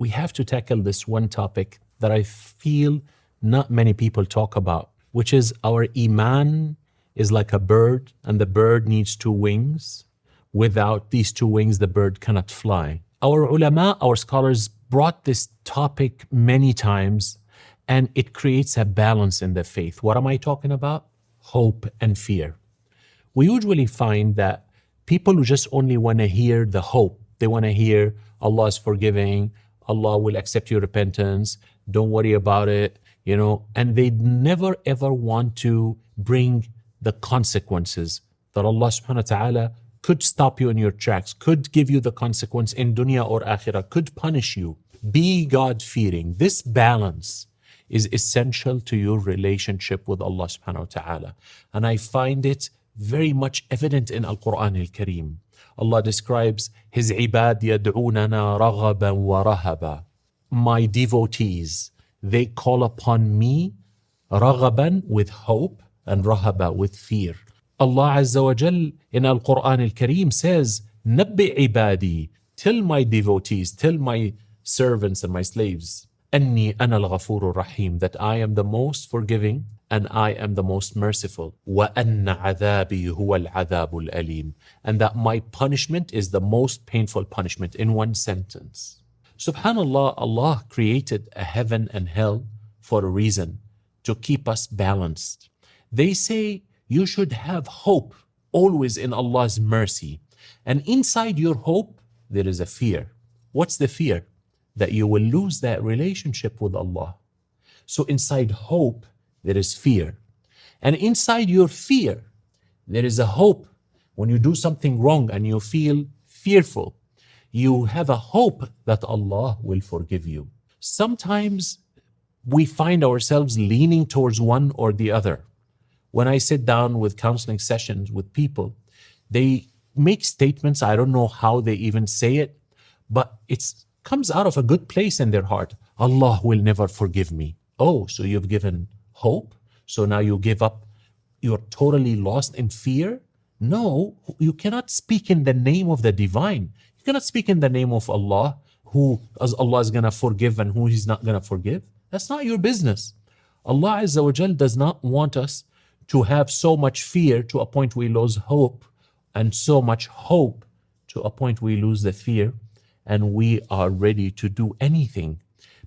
we have to tackle this one topic that I feel not many people talk about, which is our iman is like a bird, and the bird needs two wings. Without these two wings, the bird cannot fly. Our ulama, our scholars, brought this topic many times, and it creates a balance in the faith. What am I talking about? Hope and fear. We usually find that people who just only want to hear the hope, they want to hear Allah is forgiving, Allah will accept your repentance, don't worry about it, and they never ever want to bring the consequences that Allah subhanahu wa ta'ala could stop you in your tracks, could give you the consequence in dunya or akhirah, could punish you. Be God-fearing. This balance is essential to your relationship with Allah subhanahu wa ta'ala. And I find it very much evident in Al-Quran Al-Kareem. Allah describes His ibad yad'unana raghaban wa rahaba. My devotees, they call upon me raghaban with hope and rahaba with fear. Allah Azza wa Jal in Al-Quran Al-Kareem says, Nabbi ibadi, tell my devotees, tell my servants and my slaves, Anni ana al-ghafurur rahim, that I am the most forgiving and I am the most merciful. Wa anna adhabi huwa al-adhabul alim, and that my punishment is the most painful punishment, in one sentence. Subhanallah, Allah created a heaven and hell for a reason, to keep us balanced. They say you should have hope always in Allah's mercy. And inside your hope, there is a fear. What's the fear? That you will lose that relationship with Allah. So inside hope, there is fear. And inside your fear, there is a hope. When you do something wrong and you feel fearful, you have a hope that Allah will forgive you. Sometimes we find ourselves leaning towards one or the other. When I sit down with counseling sessions with people, they make statements, I don't know how they even say it, but it comes out of a good place in their heart. Allah will never forgive me. Oh, so you've given hope? So now you give up? You're totally lost in fear? No, you cannot speak in the name of the divine. You cannot speak in the name of Allah, who Allah is going to forgive and who He's not going to forgive. That's not your business. Allah Azza wa Jal does not want us to have so much fear to a point we lose hope, and so much hope to a point we lose the fear, and we are ready to do anything,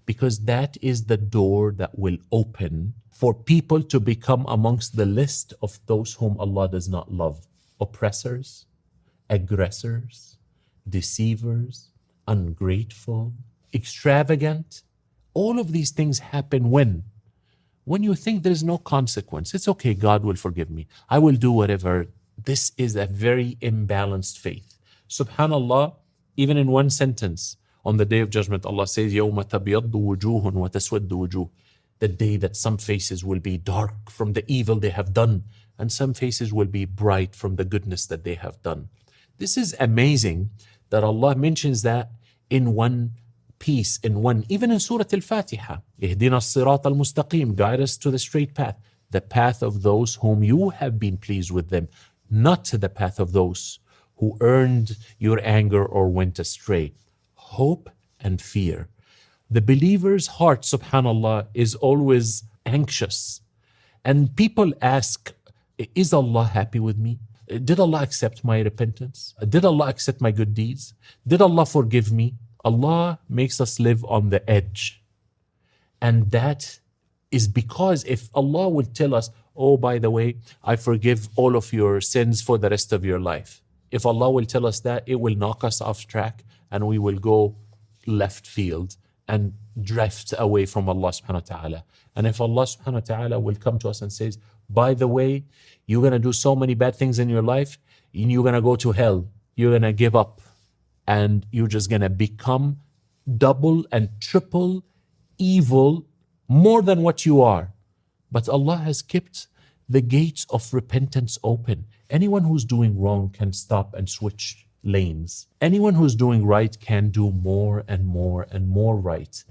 because that is the door that will open for people to become amongst the list of those whom Allah does not love. Oppressors, aggressors, deceivers, ungrateful, extravagant. All of these things happen when you think there's no consequence. It's okay, God will forgive me. I will do whatever. This is a very imbalanced faith. Subhanallah, even in one sentence, on the Day of Judgment, Allah says, يَوْمَ تَبْيَضُّ وُجُوهٌ وَتَسْوَدُّ وُجُوهٌ. The day that some faces will be dark from the evil they have done, and some faces will be bright from the goodness that they have done. This is amazing that Allah mentions that in one piece, even in Surah Al-Fatiha. اهدنا الصراط المستقيم, guide us to the straight path, the path of those whom you have been pleased with them, not the path of those who earned your anger or went astray. Hope and fear. The believer's heart, subhanallah, is always anxious. And people ask, is Allah happy with me? Did Allah accept my repentance? Did Allah accept my good deeds? Did Allah forgive me? Allah makes us live on the edge. And that is because if Allah would tell us, oh, by the way, I forgive all of your sins for the rest of your life. If Allah will tell us that, it will knock us off track and we will go left field and drift away from Allah subhanahu wa ta'ala. And if Allah subhanahu wa ta'ala will come to us and says, by the way, you're going to do so many bad things in your life, and you're going to go to hell, you're going to give up, and you're just going to become double and triple evil, more than what you are. But Allah has kept the gates of repentance open. Anyone who's doing wrong can stop and switch lanes. Anyone who's doing right can do more and more and more right.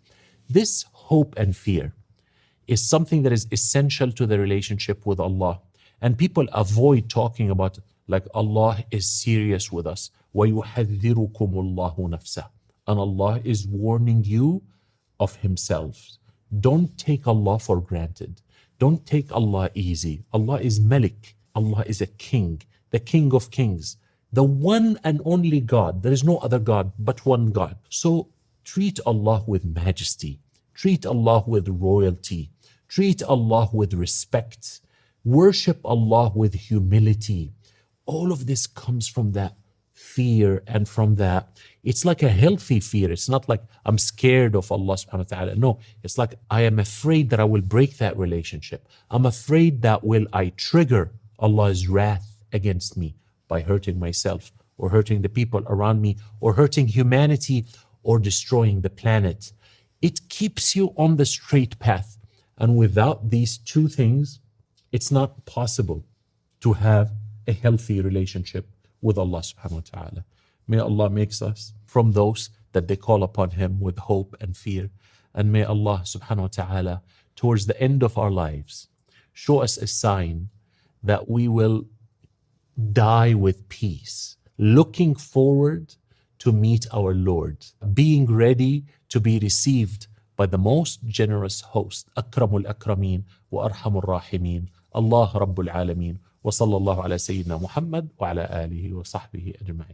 This hope and fear is something that is essential to the relationship with Allah. And people avoid talking about like Allah is serious with us. وَيُحَذِّرُكُمُ اللَّهُ نَفْسَهُ. and Allah is warning you of Himself. Don't take Allah for granted. Don't take Allah easy. Allah is Malik. Allah is a king, the King of kings, the one and only God. There is no other God but one God. So treat Allah with majesty. Treat Allah with royalty. Treat Allah with respect. Worship Allah with humility. All of this comes from that fear and from that. It's like a healthy fear. It's not like I'm scared of Allah subhanahu wa ta'ala. No, it's like I am afraid that I will break that relationship. I'm afraid that will I trigger Allah's wrath against me by hurting myself or hurting the people around me or hurting humanity or destroying the planet. It keeps you on the straight path. And without these two things, it's not possible to have a healthy relationship with Allah subhanahu wa ta'ala. May Allah make us from those that they call upon Him with hope and fear. And may Allah subhanahu wa ta'ala, towards the end of our lives, show us a sign that we will die with peace, looking forward to meet our Lord, being ready to be received by the most generous host, Akramul Akrameen wa Arhamul Rahimin, Allah Rabbul Alameen, wa sallallahu ala Sayyidina Muhammad wa ala alihi wa sahbihi ajma'in.